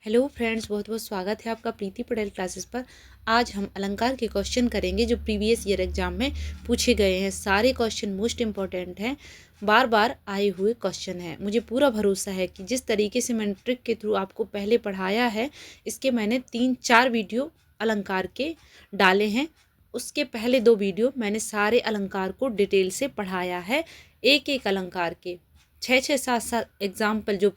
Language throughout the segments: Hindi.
हेलो फ्रेंड्स, बहुत बहुत स्वागत है आपका प्रीति पटेल क्लासेस पर। आज हम अलंकार के क्वेश्चन करेंगे जो प्रीवियस ईयर एग्जाम में पूछे गए हैं। सारे क्वेश्चन मोस्ट इम्पॉर्टेंट हैं, बार बार आए हुए क्वेश्चन हैं। मुझे पूरा भरोसा है कि जिस तरीके से मैंने ट्रिक के थ्रू आपको पहले पढ़ाया है, इसके मैंने 3-4 वीडियो अलंकार के डाले हैं। उसके पहले 2 वीडियो मैंने सारे अलंकार को डिटेल से पढ़ाया है। एक एक अलंकार के 6-6, 7-7 एग्जाम्पल जो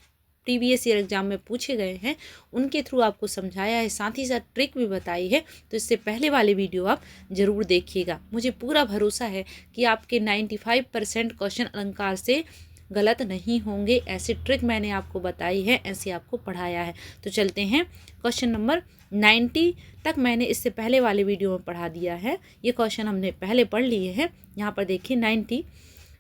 प्रीवियस ईयर एग्जाम में पूछे गए हैं उनके थ्रू आपको समझाया है, साथ ही साथ ट्रिक भी बताई है। तो इससे पहले वाले वीडियो आप ज़रूर देखिएगा। मुझे पूरा भरोसा है कि आपके 95% क्वेश्चन अलंकार से गलत नहीं होंगे। ऐसे ट्रिक मैंने आपको बताई है, ऐसे आपको पढ़ाया है। तो चलते हैं क्वेश्चन नंबर 90 तक मैंने इससे पहले वाले वीडियो में पढ़ा दिया है। ये क्वेश्चन हमने पहले पढ़ लिए हैं। यहाँ पर देखिए 90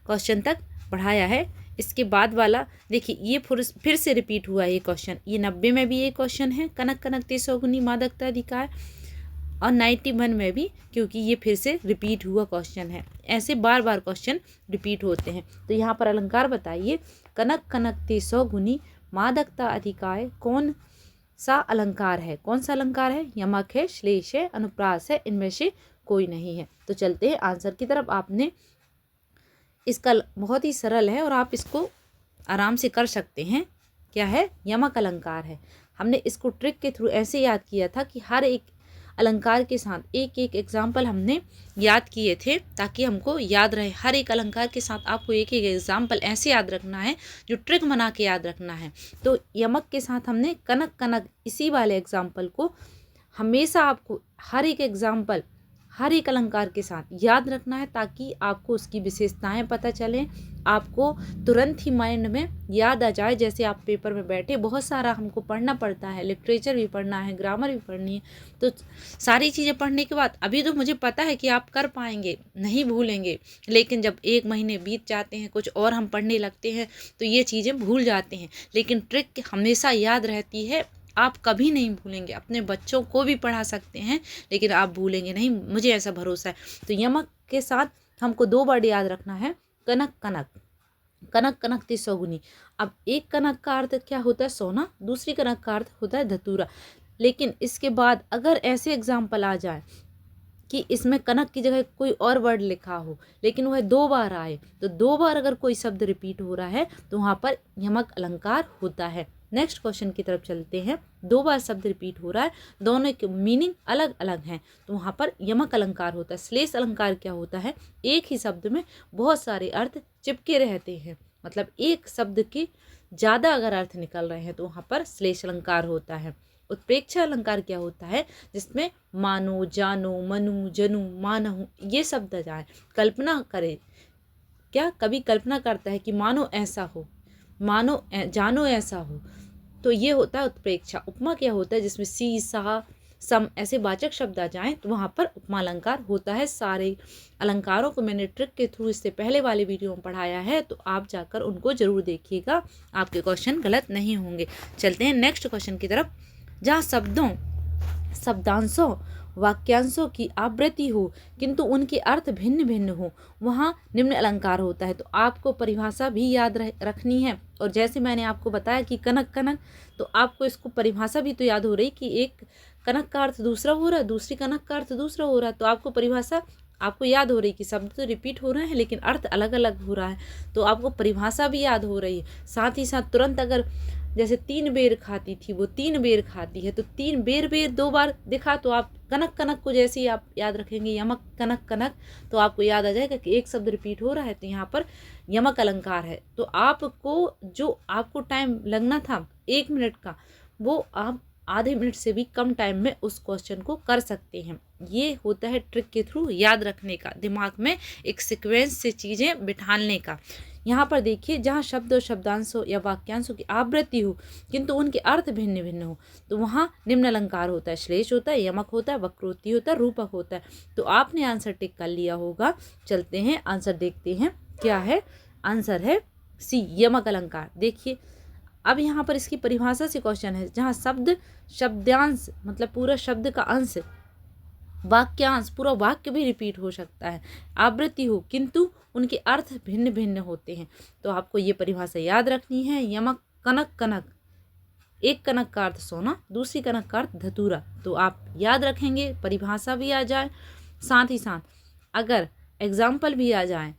क्वेश्चन तक पढ़ाया है। इसके बाद वाला देखिए, ये फिर से रिपीट हुआ ये क्वेश्चन। ये 90 में भी ये क्वेश्चन है, कनक कनक ते सौगुनी मादकता अधिकार, और 91 में भी, क्योंकि ये फिर से रिपीट हुआ क्वेश्चन है। ऐसे बार बार क्वेश्चन रिपीट होते हैं। तो यहाँ पर अलंकार बताइए, कनक कनक ते सौगुनी मादकता अधिकार कौन सा अलंकार है? कौन सा अलंकार है? यमक है, श्लेष है, अनुप्रास है, इनमें से कोई नहीं है। तो चलते हैं आंसर की तरफ। आपने इसका बहुत ही सरल है और आप इसको आराम से कर सकते हैं। क्या है? यमक अलंकार है। हमने इसको ट्रिक के थ्रू ऐसे याद किया था कि हर एक अलंकार के साथ एक एक एग्जाम्पल हमने याद किए थे, ताकि हमको याद रहे। हर एक अलंकार के साथ आपको एक एक एग्जाम्पल ऐसे याद रखना है, जो ट्रिक बना के याद रखना है। तो यमक के साथ हमने कनक कनक, इसी वाले एग्जाम्पल को हमेशा आपको हर एक एग्जाम्पल हर एक अलंकार के साथ याद रखना है, ताकि आपको उसकी विशेषताएं पता चलें, आपको तुरंत ही माइंड में याद आ जाए। जैसे आप पेपर में बैठे, बहुत सारा हमको पढ़ना पड़ता है, लिटरेचर भी पढ़ना है, ग्रामर भी पढ़नी है। तो सारी चीज़ें पढ़ने के बाद अभी तो मुझे पता है कि आप कर पाएंगे, नहीं भूलेंगे, लेकिन जब 1 महीने बीत जाते हैं, कुछ और हम पढ़ने लगते हैं, तो ये चीज़ें भूल जाते हैं। लेकिन ट्रिक हमेशा याद रहती है, आप कभी नहीं भूलेंगे। अपने बच्चों को भी पढ़ा सकते हैं, लेकिन आप भूलेंगे नहीं, मुझे ऐसा भरोसा है। तो यमक के साथ हमको 2 वर्ड याद रखना है, कनक कनक। कनक कनक ते सौगुनी। अब एक कनक का अर्थ क्या होता है? सोना। दूसरी कनक का अर्थ होता है धतूरा। लेकिन इसके बाद अगर ऐसे एग्जाम्पल आ जाए कि इसमें कनक की जगह कोई और वर्ड लिखा हो, लेकिन वह 2 बार आए, तो 2 बार अगर कोई शब्द रिपीट हो रहा है, तो वहाँ पर यमक अलंकार होता है। नेक्स्ट क्वेश्चन की तरफ चलते हैं। 2 बार शब्द रिपीट हो रहा है, दोनों के मीनिंग अलग अलग हैं, तो वहाँ पर यमक अलंकार होता है। श्लेष अलंकार क्या होता है? एक ही शब्द में बहुत सारे अर्थ चिपके रहते हैं, मतलब एक शब्द के ज़्यादा अगर अर्थ निकल रहे हैं, तो वहाँ पर श्लेष अलंकार होता है। उत्प्रेक्षा अलंकार क्या होता है? जिसमें मानो, जानो, मनु, जनु, मानहु ये शब्द जाए। कल्पना करे, क्या कभी कल्पना करता है कि मानो ऐसा हो, मानो जानो ऐसा हो, तो ये होता है उत्प्रेक्षा। उपमा क्या होता है? जिसमें सी, सा, सम ऐसे वाचक शब्द आ जाएं, तो वहाँ पर उपमा अलंकार होता है। सारे अलंकारों को मैंने ट्रिक के थ्रू इससे पहले वाले वीडियो में पढ़ाया है, तो आप जाकर उनको ज़रूर देखिएगा, आपके क्वेश्चन गलत नहीं होंगे। चलते हैं नेक्स्ट क्वेश्चन की तरफ। जहाँ शब्दों, शब्दांशों, वाक्यांशों की आवृत्ति हो, किंतु उनके अर्थ भिन्न भिन्न हो, वहाँ निम्न अलंकार होता है। तो आपको परिभाषा भी याद रखनी है। और जैसे मैंने आपको बताया कि कनक कनक, तो आपको इसको परिभाषा भी तो याद हो रही कि एक कनक का अर्थ दूसरा हो रहा है, दूसरी कनक का अर्थ दूसरा हो रहा है। तो आपको परिभाषा आपको याद हो रही कि शब्द तो रिपीट हो रहे हैं, लेकिन अर्थ अलग अलग हो रहा है, तो आपको परिभाषा भी याद हो रही है। साथ ही साथ तुरंत अगर जैसे 3 बेर खाती थी, वो 3 बेर खाती है, तो 3 बेर 2 बार दिखा, तो आप कनक कनक को जैसे ही आप याद रखेंगे, यमक कनक कनक, तो आपको याद आ जाएगा कि एक शब्द रिपीट हो रहा है, तो यहाँ पर यमक अलंकार है। तो आपको जो आपको टाइम लगना था 1 मिनट का, वो आप आधे मिनट से भी कम टाइम में उस क्वेश्चन को कर सकते हैं। ये होता है ट्रिक के थ्रू याद रखने का, दिमाग में एक सीक्वेंस से चीज़ें बिठाने का। यहाँ पर देखिए, जहाँ शब्द और शब्दांशों या वाक्यांशों की आवृत्ति हो, किंतु उनके अर्थ भिन्न भिन्न हो, तो वहाँ निम्न अलंकार होता है। श्लेष होता है, यमक होता है, वक्रोक्ति होता है, रूपक होता है। तो आपने आंसर टिक कर लिया होगा। चलते हैं आंसर देखते हैं क्या है। आंसर है सी, यमक अलंकार। देखिए, अब यहाँ पर इसकी परिभाषा से क्वेश्चन है, जहाँ शब्द, शब्दांश मतलब पूरा शब्द का अंश, वाक्यांश पूरा वाक्य भी रिपीट हो सकता है, आवृत्ति हो, किंतु उनके अर्थ भिन्न भिन्न होते हैं। तो आपको ये परिभाषा याद रखनी है। यमक कनक कनक, एक कनक का अर्थ सोना, दूसरी कनक का अर्थ धतूरा। तो आप याद रखेंगे, परिभाषा भी आ जाए, साथ ही साथ अगर एग्जाम्पल भी आ जाए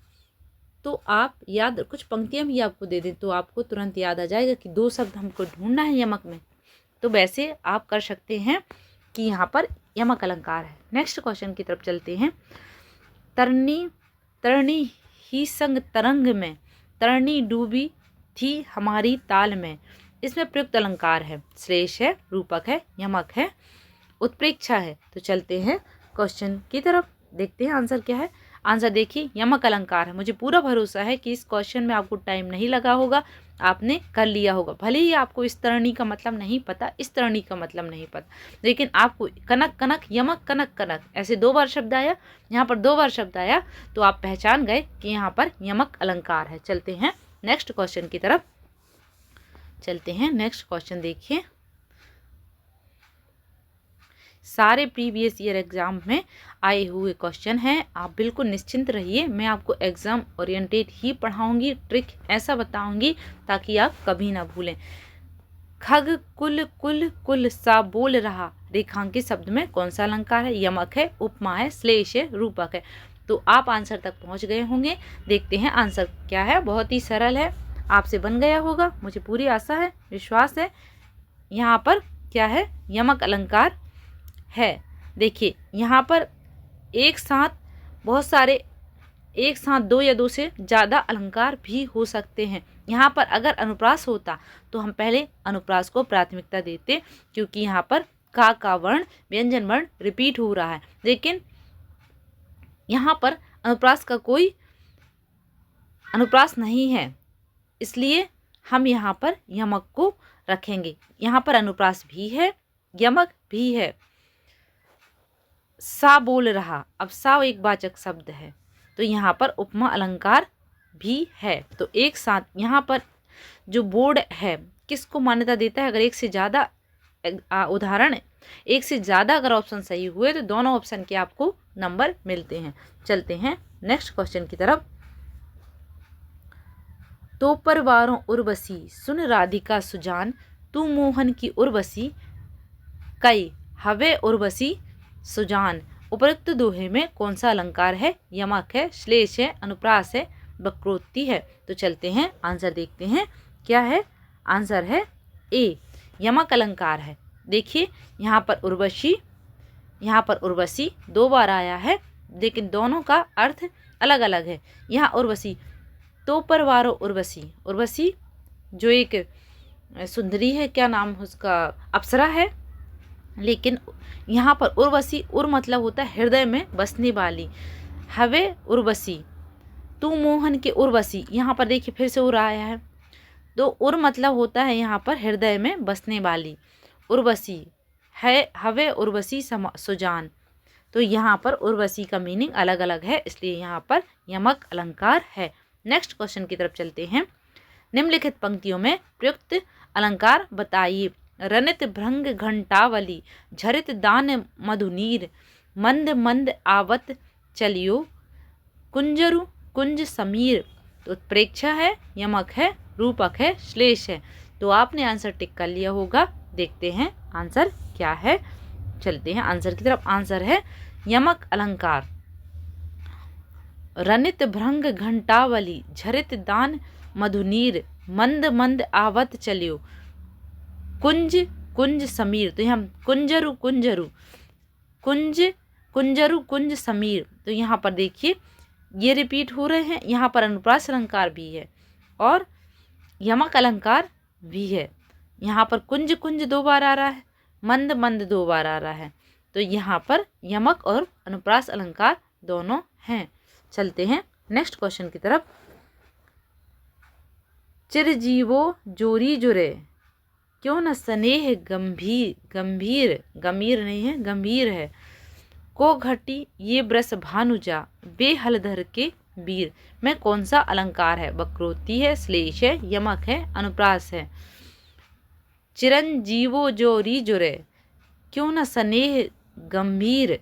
तो आप याद, कुछ पंक्तियां भी आपको दे दें तो आपको तुरंत याद आ जाएगा कि 2 शब्द हमको ढूंढना है यमक में। तो वैसे आप कर सकते हैं कि यहाँ पर यमक अलंकार है। नेक्स्ट क्वेश्चन की तरफ चलते हैं। तरनी तरनी ही संग तरंग में, तरनी डूबी थी हमारी ताल में। इसमें प्रयुक्त अलंकार है, श्लेष है, रूपक है, यमक है, उत्प्रेक्षा है। तो चलते हैं क्वेश्चन की तरफ, देखते हैं आंसर क्या है। आंसर देखिए, यमक अलंकार है। मुझे पूरा भरोसा है कि इस क्वेश्चन में आपको टाइम नहीं लगा होगा, आपने कर लिया होगा। भले ही आपको इस तरणी का मतलब नहीं पता, इस तरणी का मतलब नहीं पता, लेकिन आपको कनक कनक, यमक कनक कनक, ऐसे 2 बार शब्द आया, यहाँ पर 2 बार शब्द आया, तो आप पहचान गए कि यहाँ पर यमक अलंकार है। चलते हैं नेक्स्ट क्वेश्चन की तरफ, चलते हैं नेक्स्ट क्वेश्चन। देखिए, सारे प्रीवियस ईयर एग्जाम में आए हुए क्वेश्चन हैं, आप बिल्कुल निश्चिंत रहिए। मैं आपको एग्जाम ओरिएंटेड ही पढ़ाऊंगी, ट्रिक ऐसा बताऊंगी ताकि आप कभी ना भूलें। खग कुल कुल कुल सा बोल रहा, रेखांकित शब्द में कौन सा अलंकार है? यमक है, उपमा है, श्लेष है, रूपक है। तो आप आंसर तक पहुंच गए होंगे। देखते हैं आंसर क्या है। बहुत ही सरल है, आपसे बन गया होगा, मुझे पूरी आशा है, विश्वास है। यहाँ पर क्या है? यमक अलंकार है। देखिए, यहाँ पर एक साथ बहुत सारे, एक साथ 2 या 2 से ज़्यादा अलंकार भी हो सकते हैं। यहाँ पर अगर अनुप्रास होता तो हम पहले अनुप्रास को प्राथमिकता देते, क्योंकि यहाँ पर का वर्ण, व्यंजन वर्ण रिपीट हो रहा है। लेकिन यहाँ पर अनुप्रास का कोई अनुप्रास नहीं है, इसलिए हम यहाँ पर यमक को रखेंगे। यहाँ पर अनुप्रास भी है, यमक भी है। सा बोल रहा, अब सा एक वाचक शब्द है, तो यहाँ पर उपमा अलंकार भी है। तो एक साथ यहाँ पर जो बोर्ड है किसको मान्यता देता है? अगर एक से ज़्यादा उदाहरण, एक से ज़्यादा अगर ऑप्शन सही हुए तो दोनों ऑप्शन के आपको नंबर मिलते हैं। चलते हैं नेक्स्ट क्वेश्चन की तरफ। तो परवारों उर्वशी सुन राधिका सुजान, तू मोहन की उर्वशी कई हवे उर्वशी सुजान। उपरोक्त दोहे में कौन सा अलंकार है? यमक है, श्लेष है, अनुप्रास है, वक्रोक्ति है। तो चलते हैं आंसर देखते हैं क्या है। आंसर है ए, यमक अलंकार है। देखिए, यहाँ पर उर्वशी, यहाँ पर उर्वशी 2 बार आया है, लेकिन दोनों का अर्थ अलग अलग है। यहाँ उर्वशी, तो परवारो उर्वशी, उर्वशी जो एक सुंदरी है, क्या नाम उसका, अप्सरा है। लेकिन यहाँ पर उर्वशी, उर मतलब होता है हृदय में बसने वाली। हवे उर्वशी, तू मोहन के उर्वशी, यहाँ पर देखिए फिर से उर आया है, तो उर मतलब होता है यहाँ पर हृदय में बसने वाली। उर्वशी है, हवे उर्वशी सुजान, तो यहाँ पर उर्वशी का मीनिंग अलग अलग है, इसलिए यहाँ पर यमक अलंकार है। नेक्स्ट क्वेश्चन की तरफ चलते हैं। निम्नलिखित पंक्तियों में प्रयुक्त अलंकार बताइए। रनित भृंग घंटावली, झरित दान मधुनीर, मंद मंद आवत चलियो, कुंजरु कुंज समीर। तो उत्प्रेक्षा है, यमक है, रूपक है, श्लेष है। तो आपने आंसर टिक कर लिया होगा। देखते हैं आंसर क्या है। चलते हैं आंसर की तरफ। आंसर है यमक अलंकार। रनित भृंग घंटावली, झरित दान मधुनीर, मंद मंद आवत चलियो, कुंज कुंज समीर। तो यहाँ कुंजरु कुंजरु, कुंज कुंजरु कुंज समीर। तो यहाँ पर देखिए ये रिपीट हो रहे हैं। यहाँ पर अनुप्रास अलंकार भी है और यमक अलंकार भी है। यहाँ पर कुंज कुंज 2 बार आ रहा है, मंद मंद 2 बार आ रहा है। तो यहाँ पर यमक और अनुप्रास अलंकार दोनों हैं। चलते हैं नेक्स्ट क्वेश्चन की तरफ। चिरजीवो जोरी जुरे, क्यों न स्नेह गंभीर, गंभीर गंभीर नहीं है, गंभीर है। को घटी ये ब्रस भानुजा, बेहलधर के वीर। में कौन सा अलंकार है? वक्रोक्ति है, श्लेष है, यमक है, अनुप्रास है। चिरंजीवो जोरी जुरे, क्यों न स्नेह गंभीर,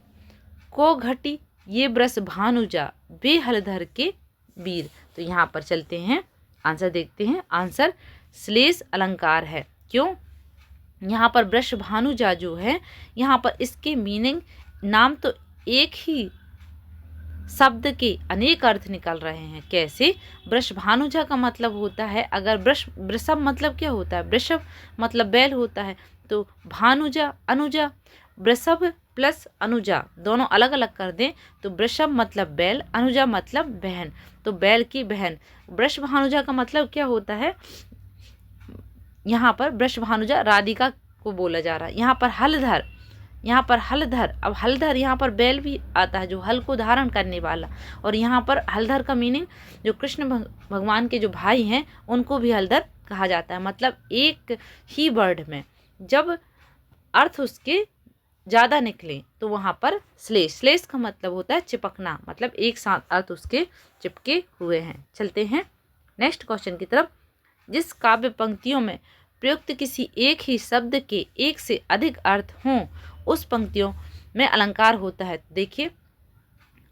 को घटी ये ब्रस भानुजा, बेहलधर के वीर। तो यहाँ पर चलते हैं आंसर देखते हैं। आंसर श्लेष अलंकार है। क्यों? यहाँ पर वृषभानुजा जो है, यहाँ पर इसके मीनिंग, नाम तो एक ही शब्द के अनेक अर्थ निकल रहे हैं। कैसे? वृषभानुजा का मतलब होता है, अगर वृषभ मतलब क्या होता है? वृषभ मतलब बैल होता है, तो भानुजा अनुजा, वृषभ प्लस अनुजा दोनों अलग अलग कर दें तो वृषभ मतलब बैल, अनुजा मतलब बहन, तो बैल की बहन। वृषभानुजा का मतलब क्या होता है? यहाँ पर वृषभानुजा राधिका को बोला जा रहा है। यहाँ पर हलधर, यहाँ पर हलधर, अब हलधर यहाँ पर बैल भी आता है जो हल को धारण करने वाला, और यहाँ पर हलधर का मीनिंग जो कृष्ण भगवान के जो भाई हैं उनको भी हलधर कहा जाता है। मतलब एक ही वर्ड में जब अर्थ उसके ज़्यादा निकले तो वहाँ पर श्लेष, श्लेष का मतलब होता है चिपकना, मतलब एक साथ अर्थ उसके चिपके हुए हैं। चलते हैं नेक्स्ट क्वेश्चन की तरफ। जिस काव्य पंक्तियों में प्रयुक्त किसी एक ही शब्द के एक से अधिक अर्थ हों उस पंक्तियों में अलंकार होता है। देखिए,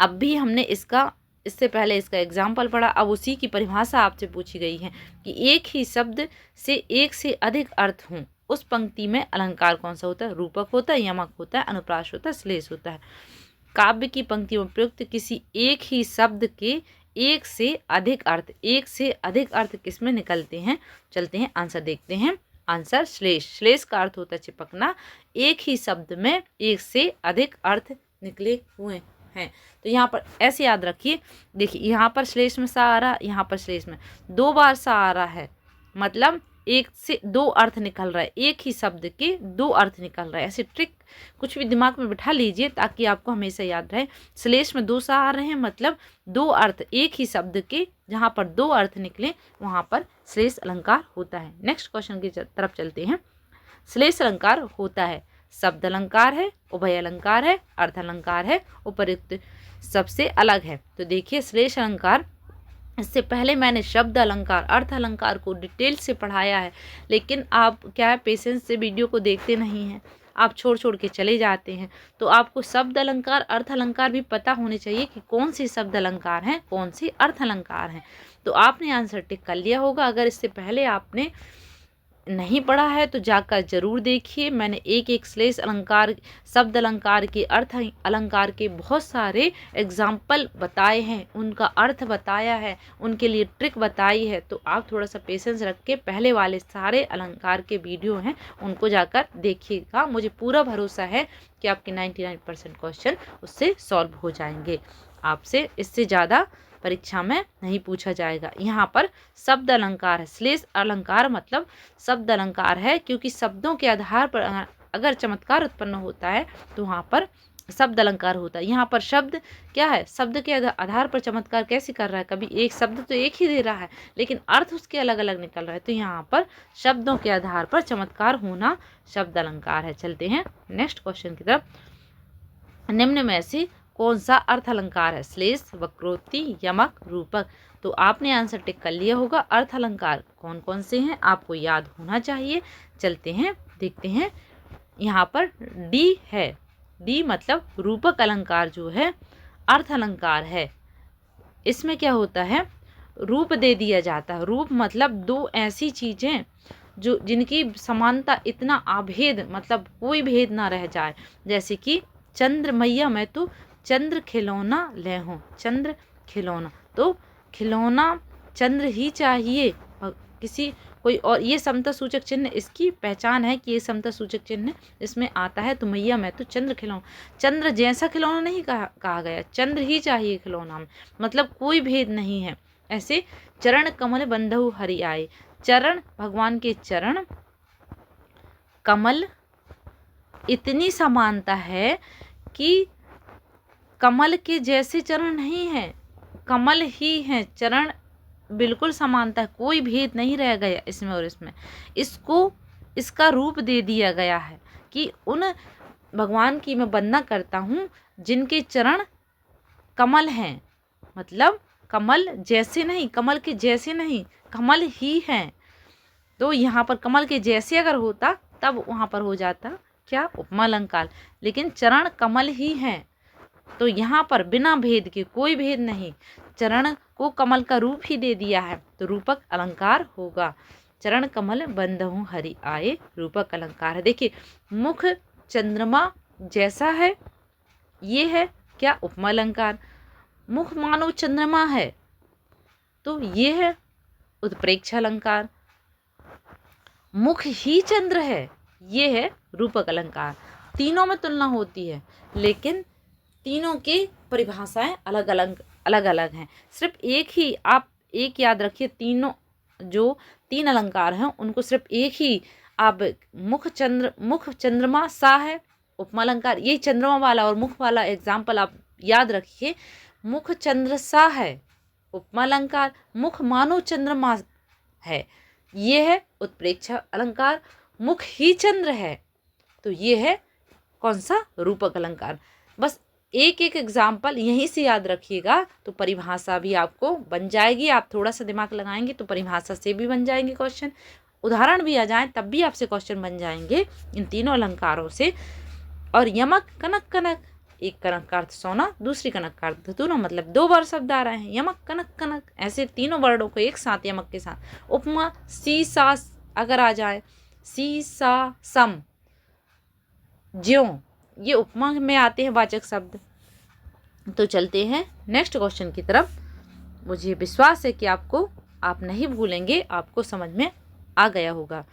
अब भी हमने इससे पहले इसका एग्जाम्पल पढ़ा, अब उसी की परिभाषा आपसे पूछी गई है कि एक ही शब्द से एक से अधिक अर्थ हों उस पंक्ति में अलंकार कौन सा होता है? रूपक होता है, यमक होता है, अनुप्रास होता है, श्लेष होता है। काव्य की पंक्तियों में प्रयुक्त किसी एक ही शब्द के एक से अधिक अर्थ, एक से अधिक अर्थ किसमें निकलते हैं? चलते हैं आंसर देखते हैं। आंसर श्लेष, श्लेष का अर्थ होता है चिपकना। एक ही शब्द में एक से अधिक अर्थ निकले हुए हैं, तो यहाँ पर ऐसे याद रखिए। देखिए, यहाँ पर श्लेष में सा आ रहा, यहाँ पर श्लेष में दो बार सा आ रहा है, मतलब एक से दो अर्थ निकल रहा है, एक ही शब्द के दो अर्थ निकल रहा है। ऐसे ट्रिक कुछ भी दिमाग में बिठा लीजिए ताकि आपको हमेशा याद रहे। श्लेष में दो सा आ रहे हैं, मतलब दो अर्थ एक ही शब्द के, जहाँ पर दो अर्थ निकले वहाँ पर श्लेष अलंकार होता है। नेक्स्ट क्वेश्चन की तरफ चलते हैं। श्लेष अलंकार होता है शब्द अलंकार है, उभय अलंकार है, अर्थ अलंकार है, उपर्युक्त सबसे अलग है। तो देखिए, श्लेष अलंकार, इससे पहले मैंने शब्द अलंकार, अर्थ अलंकार को डिटेल से पढ़ाया है, लेकिन आप क्या है पेशेंस से वीडियो को देखते नहीं हैं, आप छोड़ के चले जाते हैं। तो आपको शब्द अलंकार, अर्थ अलंकार भी पता होने चाहिए कि कौन से शब्द अलंकार हैं, कौन से अर्थ अलंकार हैं। तो आपने आंसर टिक कर लिया होगा। अगर इससे पहले आपने नहीं पढ़ा है तो जाकर जरूर देखिए। मैंने एक एक श्लेष अलंकार, शब्द अलंकार के, अर्थ अलंकार के बहुत सारे एग्जाम्पल बताए हैं, उनका अर्थ बताया है, उनके लिए ट्रिक बताई है। तो आप थोड़ा सा पेशेंस रख के पहले वाले सारे अलंकार के वीडियो हैं उनको जाकर देखिएगा। मुझे पूरा भरोसा है कि आपके 99% क्वेश्चन उससे सॉल्व हो जाएंगे। आपसे इससे ज़्यादा परीक्षा में नहीं पूछा जाएगा। यहाँ पर शब्द अलंकार है, श्लेष अलंकार मतलब शब्द अलंकार है, क्योंकि शब्दों के आधार पर अगर चमत्कार उत्पन्न होता है तो वहाँ पर शब्द अलंकार होता है। यहाँ पर शब्द क्या है? शब्द के आधार पर चमत्कार कैसे कर रहा है? कभी एक शब्द तो एक ही दे रहा है लेकिन अर्थ उसके अलग अलग निकल रहा है, तो यहाँ पर शब्दों के आधार पर चमत्कार होना शब्द अलंकार है। चलते हैं नेक्स्ट क्वेश्चन की तरफ। निम्न में से कौन सा अर्थ अलंकार है? श्लेष, वक्रोक्ति, यमक, रूपक। तो आपने आंसर टिक कर लिया होगा। अर्थ अलंकार कौन कौन से हैं आपको याद होना चाहिए। चलते हैं देखते हैं। यहाँ पर डी है, डी मतलब रूपक अलंकार जो है अर्थ अलंकार है। इसमें क्या होता है? रूप दे दिया जाता है। रूप मतलब दो ऐसी चीज़ें जो जिनकी समानता इतना अभेद, मतलब कोई भेद ना रह जाए। जैसे कि चंद्र मैया मैं तो चंद्र खिलौना ले हूँ, चंद्र खिलौना, तो खिलौना चंद्र ही चाहिए, किसी कोई और। ये समता सूचक चिन्ह इसकी पहचान है कि ये समता सूचक चिन्ह इसमें आता है। तो मैया मैं तो चंद्र खिलौना, चंद्र जैसा खिलौना नहीं कहा गया, चंद्र ही चाहिए खिलौना में, मतलब कोई भेद नहीं है। ऐसे चरण कमल बंधु हरि आए, चरण भगवान के चरण, कमल इतनी समानता है कि कमल के जैसे चरण नहीं है, कमल ही है, चरण बिल्कुल समानता है, कोई भेद नहीं रह गया इसमें और इसमें। इसको इसका रूप दे दिया गया है कि उन भगवान की मैं वंदना करता हूँ जिनके चरण कमल हैं, मतलब कमल जैसे नहीं, कमल के जैसे नहीं, कमल ही हैं। तो यहाँ पर कमल के जैसे अगर होता तब वहाँ पर हो जाता क्या? उपमा अलंकार, लेकिन चरण कमल ही हैं। तो यहाँ पर बिना भेद के, कोई भेद नहीं, चरण को कमल का रूप ही दे दिया है, तो रूपक अलंकार होगा। चरण कमल बंधहु हरि आए रूपक अलंकार है। देखिए मुख चंद्रमा जैसा है, ये है क्या उपमा अलंकार। मुख मानो चंद्रमा है तो ये है उत्प्रेक्षा अलंकार। मुख ही चंद्र है, ये है रूपक अलंकार। तीनों में तुलना होती है लेकिन तीनों की परिभाषाएं अलग अलग हैं। सिर्फ आप एक याद रखिए, तीनों जो तीन अलंकार हैं उनको सिर्फ एक ही आप मुख चंद्रमा सा है उपमा अलंकार, ये चंद्रमा वाला और मुख वाला एग्जाम्पल आप याद रखिए। मुख चंद्र सा है उपमा अलंकार, मुख मानो चंद्रमा है ये है उत्प्रेक्षा अलंकार, मुख ही चंद्र है तो ये है कौन सा रूपक अलंकार। बस एक एक एग्जाम्पल यहीं से याद रखिएगा तो परिभाषा भी आपको बन जाएगी। आप थोड़ा सा दिमाग लगाएंगे तो परिभाषा से भी बन जाएंगे क्वेश्चन, उदाहरण भी आ जाए तब भी आपसे क्वेश्चन बन जाएंगे इन तीनों अलंकारों से। और यमक कनक कनक, एक कनक का अर्थ सोना, दूसरी कनक का अर्थ धतूरा, मतलब दो बार शब्द आ रहे हैं यमक कनक कनक, ऐसे तीनों वर्डों को एक साथ यमक के साथ। उपमा सी सा अगर आ जाए, सी सा सम ज्यों, ये उपमा में आते हैं वाचक शब्द। तो चलते हैं नेक्स्ट क्वेश्चन की तरफ। मुझे विश्वास है कि आप नहीं भूलेंगे, आपको समझ में आ गया होगा।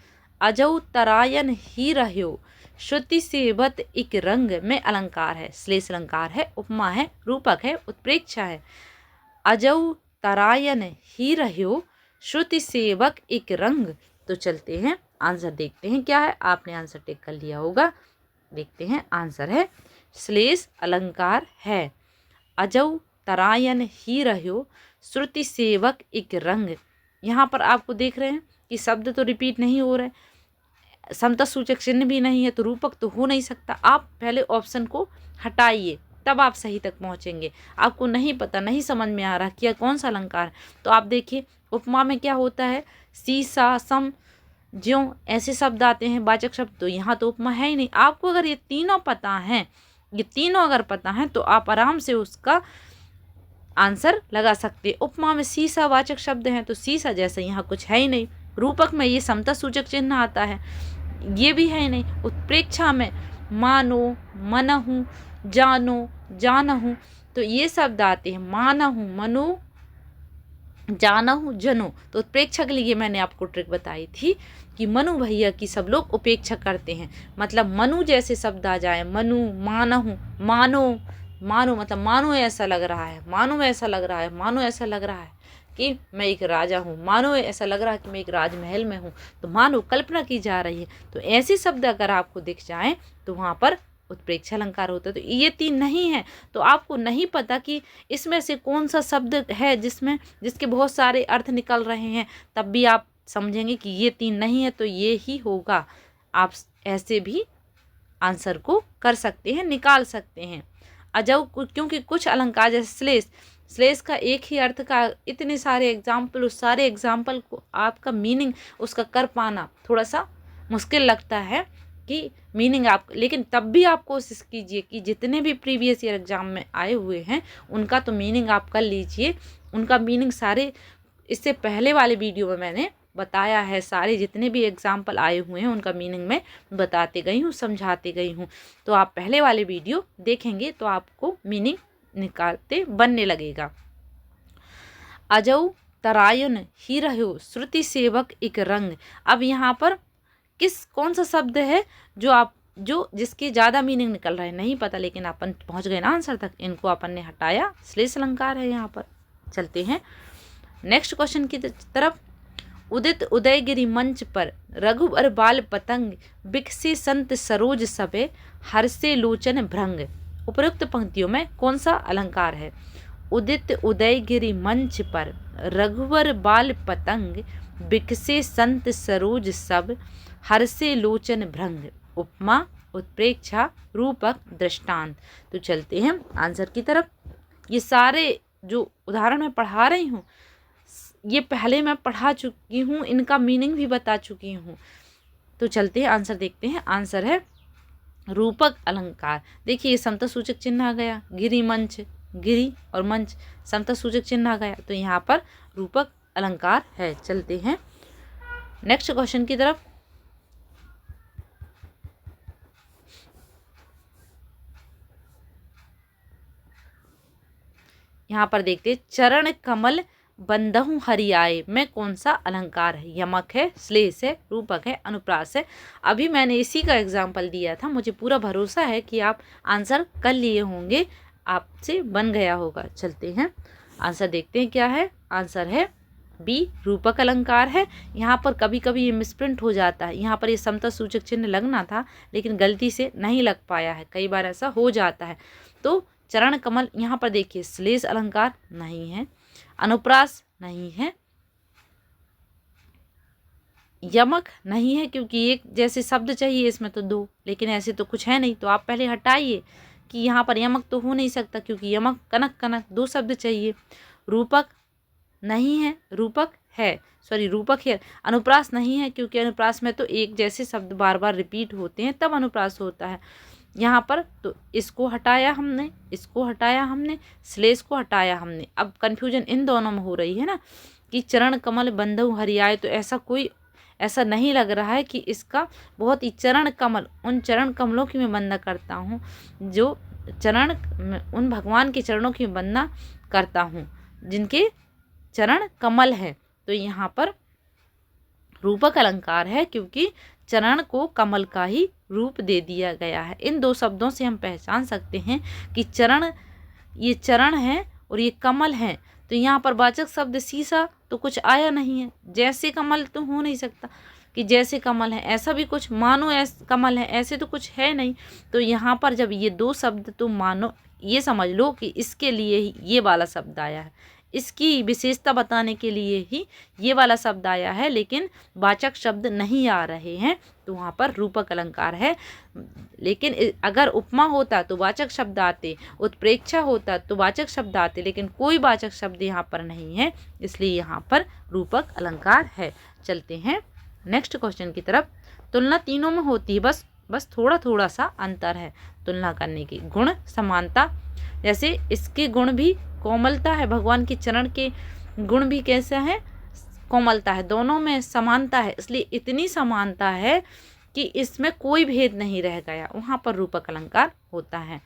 अजऊ तरायन ही रह्यो श्रुति सेवत एक रंग में अलंकार है, श्लेष अलंकार है, उपमा है, रूपक है, उत्प्रेक्षा है। अजऊ तरायन ही रह्यो श्रुति सेवक एक रंग। तो चलते हैं आंसर देखते हैं क्या है, आपने आंसर टिक कर लिया होगा। देखते हैं आंसर है श्लेष अलंकार है। अजऊ तरायन ही रह्यो श्रुति सेवक एक रंग। यहाँ पर आपको देख रहे हैं कि शब्द तो रिपीट नहीं हो रहे, समता सूचक चिन्ह भी नहीं है तो रूपक तो हो नहीं सकता। आप पहले ऑप्शन को हटाइए तब आप सही तक पहुँचेंगे। आपको नहीं पता, नहीं समझ में आ रहा कि कौन सा अलंकार, तो आप देखिए उपमा में क्या होता है, सी सा सम ज्यों ऐसे शब्द आते हैं वाचक शब्द, तो यहाँ तो उपमा है ही नहीं। आपको अगर ये तीनों पता हैं, ये तीनों अगर पता हैं तो आप आराम से उसका आंसर लगा सकते हैं। उपमा में सीसा वाचक शब्द हैं तो सीसा जैसा यहाँ कुछ है ही नहीं। रूपक में ये समता सूचक चिन्ह आता है, ये भी है ही नहीं। उत्प्रेक्षा में मानो, मनहु, जानो, जानहु, तो ये शब्द आते हैं। मानहु, मनो, जानहु, जनो। तो उत्प्रेक्षा के लिए मैंने आपको ट्रिक बताई थी कि मनु भैया की सब लोग उपेक्षा करते हैं, मतलब मनु जैसे शब्द आ जाए, मनु, मानहु, मानो, मानो मतलब मानो ऐसा लग रहा है, मानो ऐसा लग रहा है, मानो ऐसा लग रहा है कि मैं एक राजा हूँ, मानो ऐसा लग रहा है कि मैं एक राजमहल में हूँ, तो मानो कल्पना की जा रही है। तो ऐसे शब्द अगर आपको दिख जाएं तो वहाँ पर उत्प्रेक्षा अलंकार होता है। तो ये तीन नहीं है तो आपको नहीं पता कि इसमें से कौन सा शब्द है जिसके बहुत सारे अर्थ निकल रहे हैं, तब भी आप समझेंगे कि ये तीन नहीं है तो ये ही होगा। आप ऐसे भी आंसर को कर सकते हैं, निकाल सकते हैं। अजऊ, क्योंकि कुछ अलंकार जैसे श्लेष का एक ही अर्थ का इतने सारे एग्जाम्पल, उस सारे एग्जाम्पल को आपका मीनिंग उसका कर पाना थोड़ा सा मुश्किल लगता है कि मीनिंग आप, लेकिन तब भी आप कोशिश कीजिए कि जितने भी प्रीवियस ईयर एग्जाम में आए हुए हैं उनका तो मीनिंग आप कर लीजिए। उनका मीनिंग सारे इससे पहले वाले वीडियो में मैंने बताया है, सारे जितने भी एग्जाम्पल आए हुए हैं उनका मीनिंग मैं बताते गई हूँ, समझाते गई हूँ। तो आप पहले वाले वीडियो देखेंगे तो आपको मीनिंग निकालते बनने लगेगा। अजऊ तरायन ही रह्यो श्रुति सेवक एक रंग। अब यहाँ पर कौन सा शब्द है जो जिसके ज़्यादा मीनिंग निकल रहा है नहीं पता, लेकिन अपन पहुँच गए ना आंसर तक। इनको अपन ने हटाया, श्लेष अलंकार है यहाँ पर। चलते हैं नेक्स्ट क्वेश्चन की तरफ। उदित उदयगिरि मंच पर रघुबर बाल पतंग बिकसे संत सरोज सबे हर्षे लोचन भृंग। उपरोक्त पंक्तियों में कौन सा अलंकार है? उदित उदयगिरि मंच पर रघुवर बाल पतंग बिकसे संत सरोज सब हर्षे लोचन भृंग। उपमा, उत्प्रेक्षा, रूपक, दृष्टांत। तो चलते हैं आंसर की तरफ। ये सारे जो उदाहरण मैं पढ़ा रही हूँ ये पहले मैं पढ़ा चुकी हूँ, इनका मीनिंग भी बता चुकी हूँ। तो चलते हैं आंसर देखते हैं। आंसर है रूपक अलंकार। देखिए ये समता सूचक चिन्ह आ गया, गिरि मंच, गिरि और मंच समता सूचक चिन्ह आ गया, तो यहाँ पर रूपक अलंकार है। चलते हैं नेक्स्ट क्वेश्चन की तरफ। यहाँ पर देखते हैं, चरण कमल बंदहु हरियाए में कौन सा अलंकार है? यमक है, श्लेष है, रूपक है, अनुप्रास है। अभी मैंने इसी का एग्जाम्पल दिया था, मुझे पूरा भरोसा है कि आप आंसर कर लिए होंगे, आपसे बन गया होगा। चलते हैं आंसर देखते हैं क्या है। आंसर है बी, रूपक अलंकार है। यहाँ पर कभी कभी ये मिसप्रिंट हो जाता है, यहाँ पर ये समता सूचक चिन्ह लगना था लेकिन गलती से नहीं लग पाया है, कई बार ऐसा हो जाता है। तो चरण कमल, यहाँ पर देखिए श्लेष अलंकार नहीं है, अनुप्रास नहीं है, यमक नहीं है क्योंकि एक जैसे शब्द चाहिए इसमें तो दो, लेकिन ऐसे तो कुछ है नहीं, तो आप पहले हटाइए कि यहाँ पर यमक तो हो नहीं सकता क्योंकि यमक कनक कनक दो शब्द चाहिए। रूपक नहीं है, रूपक है, सॉरी रूपक है। अनुप्रास नहीं है क्योंकि अनुप्रास में तो एक जैसे शब्द बार बार रिपीट होते हैं तब अनुप्रास होता है यहाँ पर। तो इसको हटाया हमने, इसको हटाया हमने, श्लेष को हटाया हमने। अब कन्फ्यूजन इन दोनों में हो रही है ना कि चरण कमल बंधु हरियाए, तो ऐसा नहीं लग रहा है कि इसका बहुत ही चरण कमल, उन चरण कमलों की मैं वंदना करता हूँ जो चरण, उन भगवान के चरणों की वंदना करता हूँ जिनके चरण कमल है। तो यहाँ पर रूपक अलंकार है क्योंकि चरण को कमल का ही रूप दे दिया गया है। इन दो शब्दों से हम पहचान सकते हैं कि चरण, ये चरण है और ये कमल है। तो यहाँ पर वाचक शब्द शीशा तो कुछ आया नहीं है, जैसे कमल तो हो नहीं सकता कि जैसे कमल है ऐसा भी कुछ मानो ऐसे कमल है, ऐसे तो कुछ है नहीं। तो यहाँ पर जब ये दो शब्द, तो मानो ये समझ लो कि इसके लिए ही ये वाला शब्द आया है, इसकी विशेषता बताने के लिए ही ये वाला शब्द आया है, लेकिन वाचक शब्द नहीं आ रहे हैं, तो वहाँ पर रूपक अलंकार है। लेकिन अगर उपमा होता तो वाचक शब्द आते, उत्प्रेक्षा होता तो वाचक शब्द आते, लेकिन कोई वाचक शब्द यहाँ पर नहीं है, इसलिए यहाँ पर रूपक अलंकार है। चलते हैं नेक्स्ट क्वेश्चन की तरफ। तुलना तीनों में होती है, बस थोड़ा थोड़ा सा अंतर है तुलना करने की। गुण समानता, जैसे इसके गुण भी कोमलता है, भगवान के चरण के गुण भी कैसा है, कोमलता है, दोनों में समानता है, इसलिए इतनी समानता है कि इसमें कोई भेद नहीं रह गया, वहाँ पर रूपक अलंकार होता है।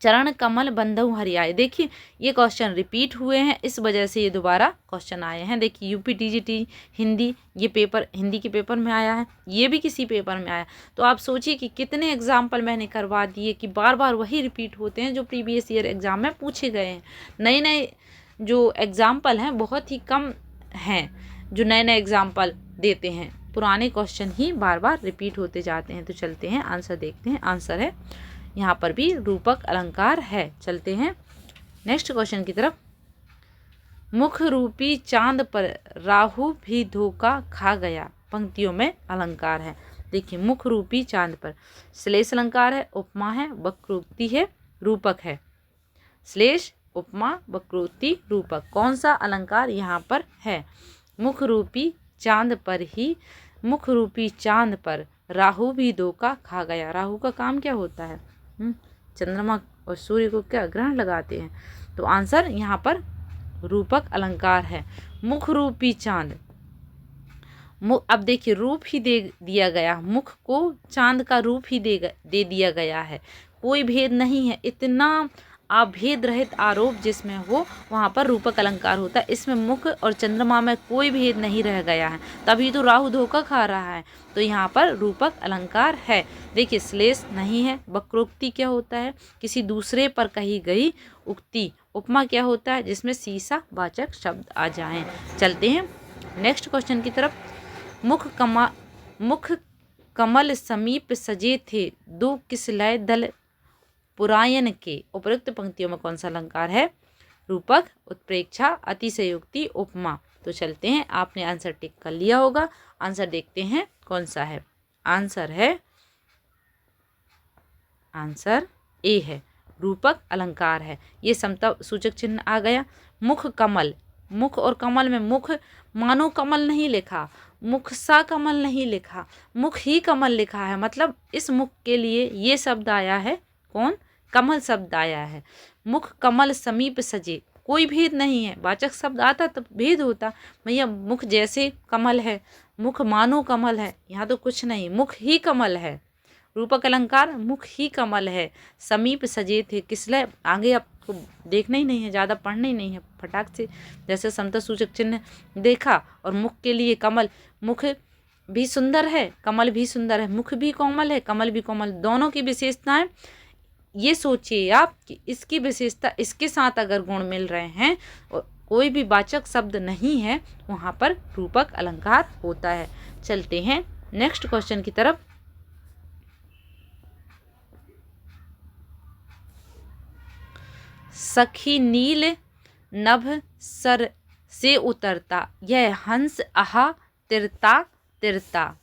चरण कमल बंधु हरियाए, देखिए ये क्वेश्चन रिपीट हुए हैं, इस वजह से ये दोबारा क्वेश्चन आए हैं। देखिए यूपीटीजीटी हिंदी, ये पेपर हिंदी के पेपर में आया है, ये भी किसी पेपर में आया। तो आप सोचिए कि कितने एग्जाम्पल मैंने करवा दिए कि बार बार वही रिपीट होते हैं जो प्रीवियस ईयर एग्जाम में पूछे गए हैं। नए नए जो एग्जाम्पल हैं बहुत ही कम हैं जो नए नए एग्जाम्पल देते हैं, पुराने क्वेश्चन ही बार बार रिपीट होते जाते हैं। तो चलते हैं आंसर देखते हैं। आंसर है यहाँ पर भी रूपक अलंकार है। चलते हैं नेक्स्ट क्वेश्चन की तरफ। मुख रूपी चांद पर राहु भी धोखा खा गया, पंक्तियों में अलंकार है। देखिए मुख रूपी चांद पर, श्लेष अलंकार है, उपमा है, वक्रोक्ति है, रूपक है। श्लेष, उपमा, वक्रोक्ति, रूपक, कौन सा अलंकार यहाँ पर है? मुख रूपी चांद पर ही, मुख रूपी चांद पर राहु भी धोखा खा गया। राहु का काम क्या होता है? चंद्रमा और सूर्य को क्या ग्रहण लगाते हैं। तो आंसर यहाँ पर रूपक अलंकार है। मुख रूपी चांद, अब देखिए रूप ही दे दिया गया, मुख को चांद का रूप ही दे दिया गया है, कोई भेद नहीं है। इतना अभेद रहित आरोप जिसमें हो वहाँ पर रूपक अलंकार होता है। इसमें मुख और चंद्रमा में कोई भेद नहीं रह गया है, तभी तो राहु धोखा खा रहा है। तो यहाँ पर रूपक अलंकार है। देखिए श्लेष नहीं है। वक्रोक्ति क्या होता है? किसी दूसरे पर कही गई उक्ति। उपमा क्या होता है? जिसमें सीसा वाचक शब्द आ जाएं। चलते हैं नेक्स्ट क्वेश्चन की तरफ। मुख कमल समीप सजे थे, दो किस लय दल पुरायन के, उपयुक्त पंक्तियों में कौन सा अलंकार है? रूपक, उत्प्रेक्षा, अतिशयोक्ति, उपमा। तो चलते हैं, आपने आंसर टिक कर लिया होगा। आंसर देखते हैं कौन सा है। आंसर है, आंसर ए है, रूपक अलंकार है। ये समता सूचक चिन्ह आ गया। मुख कमल, मुख और कमल में मुख मानो कमल नहीं लिखा, मुख सा कमल नहीं लिखा, मुख ही कमल लिखा है, मतलब इस मुख के लिए ये शब्द आया है, कौन? कमल शब्द आया है। मुख कमल समीप सजे, कोई भेद नहीं है। वाचक शब्द आता तब भेद होता। भैया मुख जैसे कमल है, मुख मानो कमल है, यहाँ तो कुछ नहीं, मुख ही कमल है। रूपक अलंकार मुख ही कमल है। समीप सजे थे किसलय, आगे आपको देखना ही नहीं है, ज़्यादा पढ़ना ही नहीं है, फटाक से जैसे समता सूचक चिन्ह देखा और मुख के लिए कमल, मुख भी सुंदर है, कमल भी सुंदर है, मुख भी कोमल है, कमल भी कोमल, दोनों की विशेषताएं ये सोचिए आप कि इसकी विशेषता इसके साथ अगर गुण मिल रहे हैं और कोई भी वाचक शब्द नहीं है, वहाँ पर रूपक अलंकार होता है। चलते हैं नेक्स्ट क्वेश्चन की तरफ। सखी नील नभ सर से उतरता, यह हंस आहा तिरता तिरता।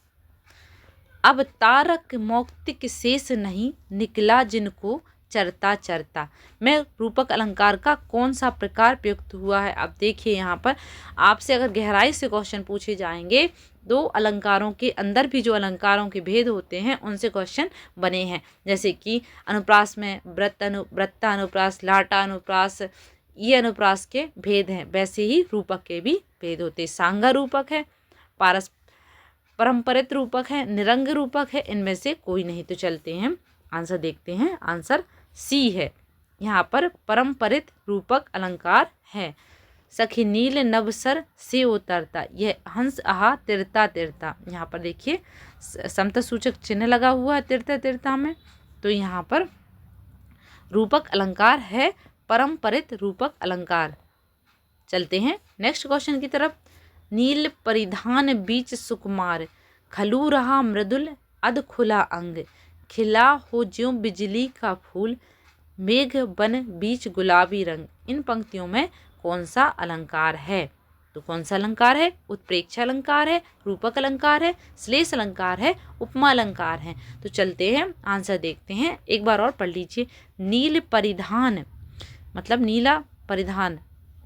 अब तारक मौक्तिक शेष नहीं, निकला जिनको चरता चरता। में रूपक अलंकार का कौन सा प्रकार प्रयुक्त हुआ है। अब देखिए यहाँ पर आपसे अगर गहराई से क्वेश्चन पूछे जाएंगे, दो अलंकारों के अंदर भी जो अलंकारों के भेद होते हैं उनसे क्वेश्चन बने हैं। जैसे कि अनुप्रास में वृत्ता अनुप्रास, लाटा अनुप्रास, ये अनुप्रास के भेद हैं, वैसे ही रूपक के भी भेद होते हैं। सांगा रूपक है, परंपरित रूपक है, निरंग रूपक है, इनमें से कोई नहीं। तो चलते हैं आंसर देखते हैं। आंसर सी है, यहाँ पर परंपरित रूपक अलंकार है। सखी नील नभसर से उतरता, यह हंस आहा तिरता तिरता। यहाँ पर देखिए समता सूचक चिन्ह लगा हुआ है तिरता तिरता में, तो यहाँ पर रूपक अलंकार है परंपरित रूपक अलंकार। चलते हैं नेक्स्ट क्वेश्चन की तरफ। नील परिधान बीच सुकुमार, खलू रहा मृदुल अध खुला अंग, खिला हो ज्यों बिजली का फूल, मेघ बन बीच गुलाबी रंग। इन पंक्तियों में कौन सा अलंकार है। तो कौन सा अलंकार है। उत्प्रेक्षा अलंकार है, रूपक अलंकार है, श्लेष अलंकार है, उपमा अलंकार है। तो चलते हैं आंसर देखते हैं, एक बार और पढ़ लीजिए। नील परिधान मतलब नीला परिधान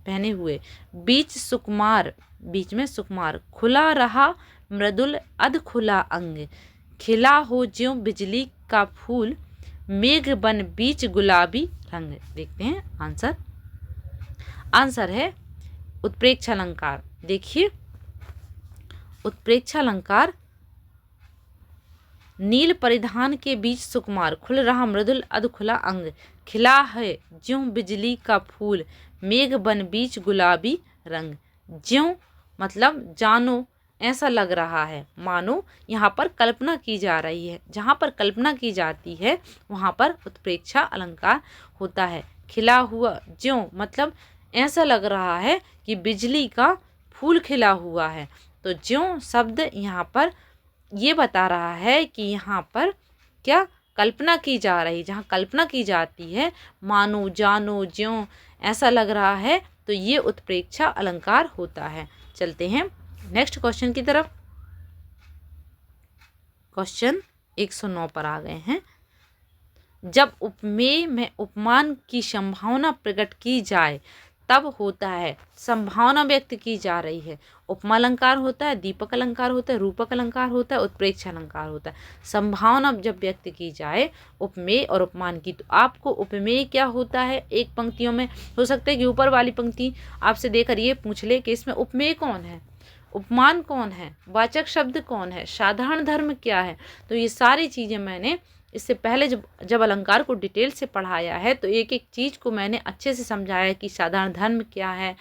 पहने हुए, बीच सुकुमार बीच में सुकुमार, खुला रहा मृदुल अध खुला अंग, खिला हो ज्यों बिजली का फूल, मेघ बन बीच गुलाबी रंग। देखते हैं आंसर। आंसर है उत्प्रेक्षा अलंकार। देखिए उत्प्रेक्षा अलंकार, नील परिधान के बीच सुकुमार, खुल रहा मृदुल अध खुला अंग, खिला है ज्यों बिजली का फूल, मेघ बन बीच गुलाबी रंग। ज्यों मतलब जानो, ऐसा लग रहा है, मानो, यहाँ पर कल्पना की जा रही है। जहाँ पर कल्पना की जाती है वहाँ पर उत्प्रेक्षा अलंकार होता है। खिला हुआ ज्यों मतलब ऐसा लग रहा है कि बिजली का फूल खिला हुआ है। तो ज्यों शब्द यहाँ पर ये बता रहा है कि यहाँ पर क्या कल्पना की जा रही, जहाँ कल्पना की जाती है, मानो, जानो, ज्यों ऐसा लग रहा है, तो ये उत्प्रेक्षा अलंकार होता है। चलते हैं नेक्स्ट क्वेश्चन की तरफ। क्वेश्चन 109 पर आ गए हैं। जब उपमेय में उपमान की संभावना प्रकट की जाए तब होता है, संभावना व्यक्त की जा रही है। उपमा अलंकार होता है, दीपक अलंकार होता है, रूपक अलंकार होता है, उत्प्रेक्षा अलंकार होता है। संभावना जब व्यक्त की जाए उपमेय और उपमान की, तो आपको उपमेय क्या होता है एक पंक्तियों में, हो सकता है कि ऊपर वाली पंक्ति आपसे देकर ये पूछ ले कि इसमें उपमेय कौन है, उपमान कौन है, वाचक शब्द कौन है, साधारण धर्म क्या है। तो ये सारी चीज़ें मैंने इससे पहले जब अलंकार को डिटेल से पढ़ाया है, तो एक एक चीज़ को मैंने अच्छे से समझाया कि साधारण धर्म क्या है,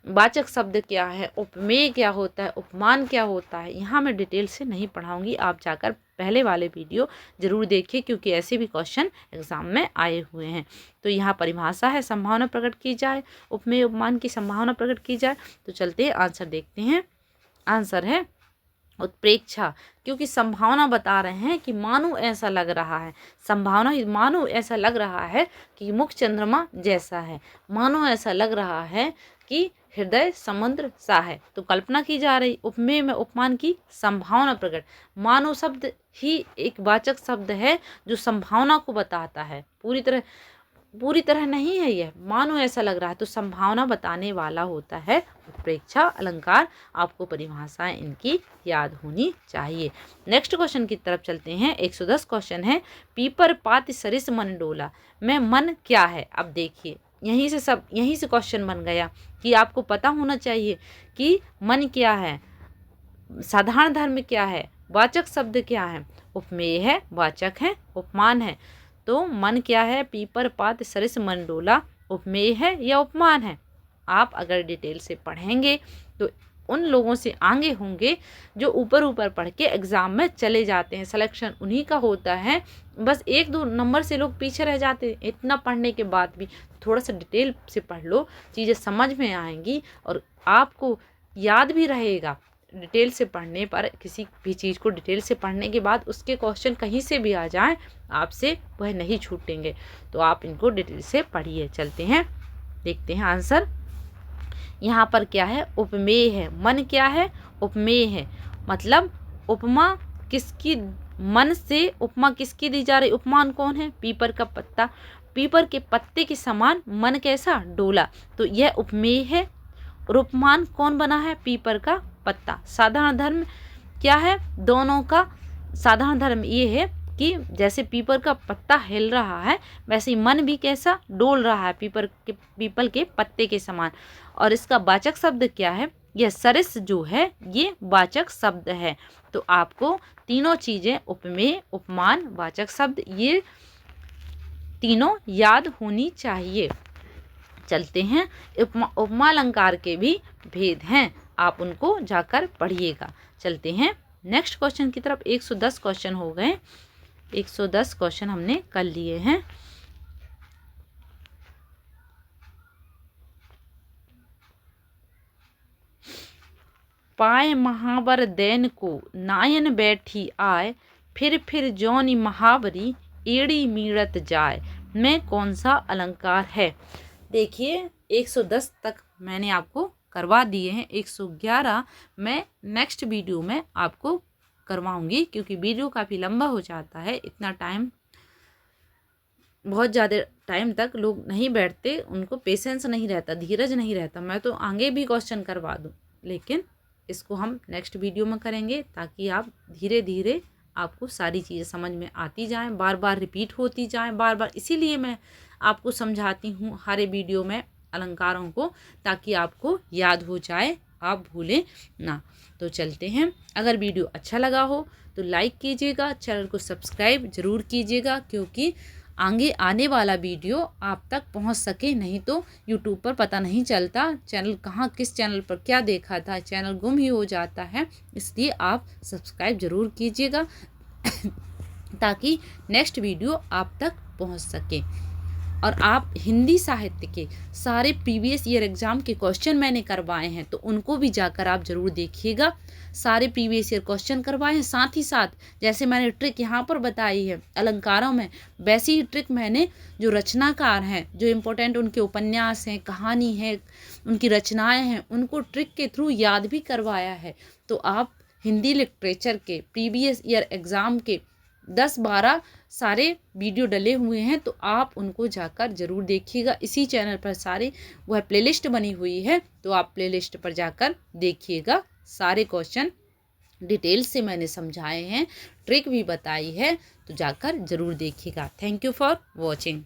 वाचक शब्द क्या है, उपमेय क्या होता है, उपमान क्या होता है। यहाँ मैं डिटेल से नहीं पढ़ाऊंगी, आप जाकर पहले वाले वीडियो जरूर देखिए, क्योंकि ऐसे भी क्वेश्चन एग्जाम में आए हुए हैं। तो यहाँ परिभाषा है, संभावना प्रकट की जाए, उपमेय उपमान की संभावना प्रकट की जाए। तो चलते हैं आंसर देखते हैं। आंसर है उत्प्रेक्षा, क्योंकि संभावना बता रहे हैं कि मानो ऐसा लग रहा है, संभावना मानो ऐसा लग रहा है कि मुख चंद्रमा जैसा है, मानो ऐसा लग रहा है कि हृदय समुद्र सा है। तो कल्पना की जा रही। उपमेय में उपमान की संभावना प्रकट, मानो शब्द ही एक वाचक शब्द है जो संभावना को बताता है, पूरी तरह नहीं है यह, मानो ऐसा लग रहा है, तो संभावना बताने वाला होता है उत्प्रेक्षा अलंकार। आपको परिभाषाएं इनकी याद होनी चाहिए। नेक्स्ट क्वेश्चन की तरफ चलते हैं। 110 क्वेश्चन है। पीपर पात सरिस मन डोला, में मन क्या है। अब देखिए यहीं से क्वेश्चन बन गया कि आपको पता होना चाहिए कि मन क्या है, साधारण धर्म क्या है, वाचक शब्द क्या है, उपमेय है, वाचक है, उपमान है। तो मन क्या है, पीपर पात सरिस मन डोला, उपमेय है या उपमान है। आप अगर डिटेल से पढ़ेंगे तो उन लोगों से आगे होंगे जो ऊपर ऊपर पढ़ के एग्ज़ाम में चले जाते हैं, सिलेक्शन उन्हीं का होता है। बस 1-2 नंबर से लोग पीछे रह जाते हैं। इतना पढ़ने के बाद भी थोड़ा सा डिटेल से पढ़ लो, चीज़ें समझ में आएंगी और आपको याद भी रहेगा। डिटेल से पढ़ने पर, किसी भी चीज़ को डिटेल से पढ़ने के बाद उसके क्वेश्चन कहीं से भी आ जाएं, आपसे वह नहीं छूटेंगे। तो आप इनको डिटेल से पढ़िए। चलते हैं, देखते हैं आंसर। यहाँ पर क्या है, उपमेय है। मन क्या है, उपमेय है। मतलब उपमा किसकी, मन से उपमा किसकी दी जा रही, उपमान कौन है, पीपर का पत्ता। पीपर के पत्ते के समान मन कैसा, डोला। तो यह उपमेय है। और उपमान कौन बना है, पीपर का पत्ता। साधारण धर्म क्या है, दोनों का साधारण धर्म ये है कि जैसे पीपर का पत्ता हिल रहा है वैसे ही मन भी कैसा, डोल रहा है, पीपल के पत्ते के समान। और इसका वाचक शब्द क्या है, यह सरिस जो है ये वाचक शब्द है। तो आपको तीनों चीज़ें, उपमेय, उपमान, वाचक शब्द, ये तीनों याद होनी चाहिए। चलते हैं, उपमा अलंकार के भी भेद हैं, आप उनको जाकर पढ़िएगा। चलते हैं नेक्स्ट क्वेश्चन की तरफ। 110 क्वेश्चन हो गए, 110 क्वेश्चन हमने कर लिए हैं। पाए महावर दैन को नायन बैठी आए, फिर जौनी महावरी एड़ी मीड़त जाए, में कौन सा अलंकार है। देखिए 110 तक मैंने आपको करवा दिए हैं, 111 मैं नेक्स्ट वीडियो में आपको करवाऊंगी, क्योंकि वीडियो काफ़ी लंबा हो जाता है। इतना टाइम, बहुत ज़्यादा टाइम तक लोग नहीं बैठते, उनको पेशेंस नहीं रहता, धीरज नहीं रहता। मैं तो आगे भी क्वेश्चन करवा दूं, लेकिन इसको हम नेक्स्ट वीडियो में करेंगे ताकि आप धीरे धीरे आपको सारी चीज़ें समझ में आती जाएं, बार बार रिपीट होती जाएं, बार बार। इसीलिए मैं आपको समझाती हूँ हर वीडियो में अलंकारों को, ताकि आपको याद हो जाए, आप भूलें ना। तो चलते हैं, अगर वीडियो अच्छा लगा हो तो लाइक कीजिएगा, चैनल को सब्सक्राइब ज़रूर कीजिएगा, क्योंकि आगे आने वाला वीडियो आप तक पहुंच सके। नहीं तो यूट्यूब पर पता नहीं चलता चैनल कहाँ, किस चैनल पर क्या देखा था, चैनल गुम ही हो जाता है। इसलिए आप सब्सक्राइब ज़रूर कीजिएगा ताकि नेक्स्ट वीडियो आप तक पहुंच सके। और आप हिंदी साहित्य के सारे प्रीवियस ईयर एग्ज़ाम के क्वेश्चन मैंने करवाए हैं, तो उनको भी जाकर आप ज़रूर देखिएगा। सारे प्रीवियस ईयर क्वेश्चन करवाए हैं, साथ ही साथ जैसे मैंने ट्रिक यहाँ पर बताई है अलंकारों में, वैसी ही ट्रिक मैंने जो रचनाकार हैं, जो इम्पोर्टेंट उनके उपन्यास हैं, कहानी है, उनकी रचनाएँ हैं, उनको ट्रिक के थ्रू याद भी करवाया है। तो आप हिंदी लिटरेचर के प्रीवियस ईयर एग्ज़ाम के 10-12 सारे वीडियो डले हुए हैं, तो आप उनको जाकर ज़रूर देखिएगा। इसी चैनल पर सारे वह प्लेलिस्ट बनी हुई है, तो आप प्लेलिस्ट पर जाकर देखिएगा। सारे क्वेश्चन डिटेल से मैंने समझाए हैं, ट्रिक भी बताई है, तो जाकर ज़रूर देखिएगा। Thank you for watching.